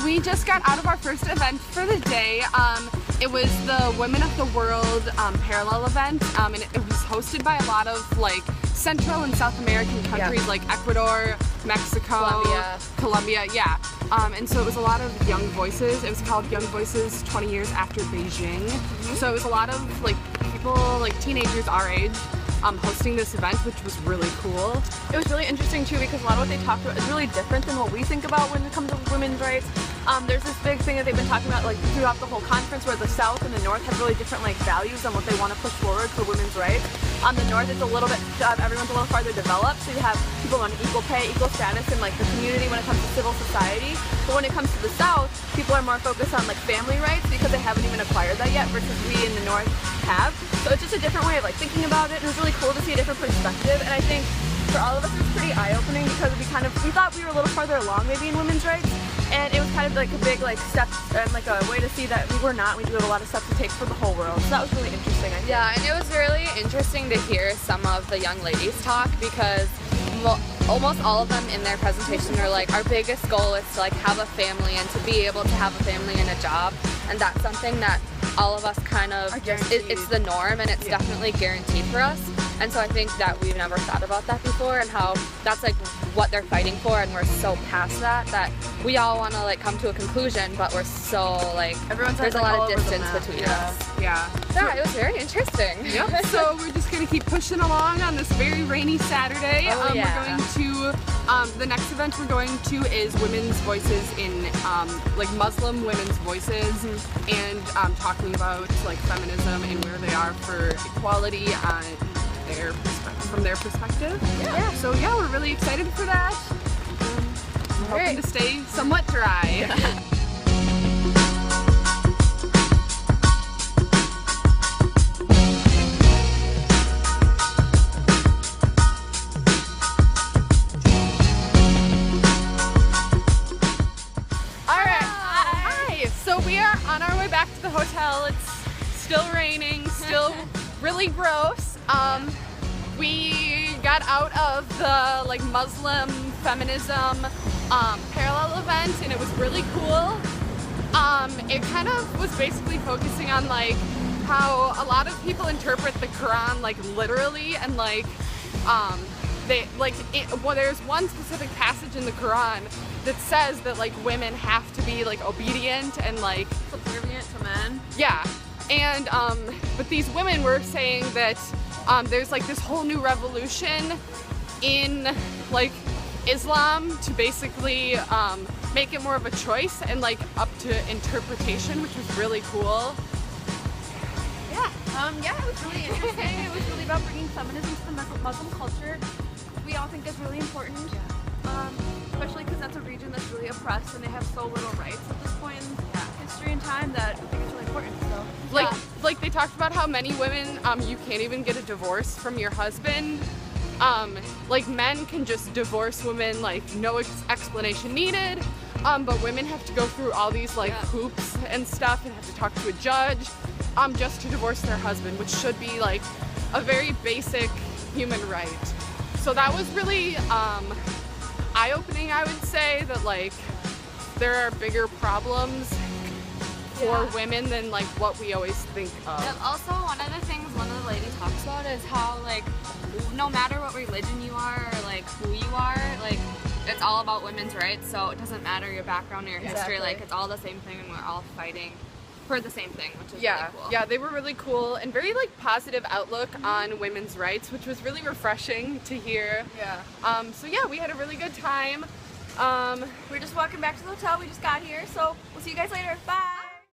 we just got out of our first event for the day. It was the Women of the World parallel event, and it was hosted by a lot of like Central and South American countries like Ecuador, Mexico, Colombia, and so it was a lot of young voices. It was called Young Voices 20 Years After Beijing. So it was a lot of like people, like teenagers our age, hosting this event, which was really cool. It was really interesting too because a lot of what they talked about is really different than what we think about when it comes to women's rights. There's this big thing that they've been talking about like throughout the whole conference where the South and the North have really different like values on what they want to push forward for women's rights. The North is a little bit, everyone's a little farther developed, so you have people on equal pay, equal status in like the community when it comes to civil society. But when it comes to the South, people are more focused on like family rights because they haven't even acquired that yet versus we in the North have. So it's just a different way of like thinking about it, and it was really cool to see a different perspective. And I think for all of us it was pretty eye-opening because we thought we were a little farther along maybe in women's rights, and it was kind of like a big like step and like a way to see that we were not. We do have a lot of steps to take for the whole world. So that was really interesting, I think. Yeah, and it was really interesting to hear some of the young ladies talk because almost all of them in their presentation are like, our biggest goal is to like have a family and to be able to have a family and a job, and that's something that all of us kind of it's the norm, and it's definitely guaranteed for us. And so I think that we've never thought about that before, and how that's like what they're fighting for, and we're so past that we all want to like come to a conclusion, but we're so like there's a lot of distance between us. Yeah, it was very interesting. Yep. So we're just gonna keep pushing along on this very rainy Saturday. We're going to the next event we're going to is women's voices in like Muslim women's voices, and talking about like feminism and where they are for equality from their perspective. Yeah. So yeah, we're really excited for that. We're hoping to stay somewhat dry. So we are on our way back to the hotel. It's still raining, still really gross. We got out of the like Muslim feminism parallel event, and it was really cool. It kind of was basically focusing on like how a lot of people interpret the Quran like literally, and like there's one specific passage in the Quran that says that like women have to be like obedient and like subservient to men. Yeah, and but these women were saying that there's like this whole new revolution in like Islam to basically make it more of a choice and like up to interpretation, which was really cool. Yeah, it was really interesting. It was really about bringing feminism to the Muslim culture. We all think is really important, especially because that's a region that's really oppressed and they have so little rights at this point in history and time that I think it's really important. So, like they talked about how many women you can't even get a divorce from your husband. Like men can just divorce women, like no explanation needed, but women have to go through all these like hoops and stuff and have to talk to a judge just to divorce their husband, which should be like a very basic human right. So that was really eye-opening, I would say, that like there are bigger problems for women than like what we always think of. And also one of the things one of the ladies talks about is how like no matter what religion you are or like who you are, like it's all about women's rights, so it doesn't matter your background or your history, like it's all the same thing and we're all fighting for the same thing, which is really cool. Yeah, they were really cool and very like positive outlook on women's rights, which was really refreshing to hear. So yeah, we had a really good time. We're just walking back to the hotel. We just got here, so we'll see you guys later. Bye!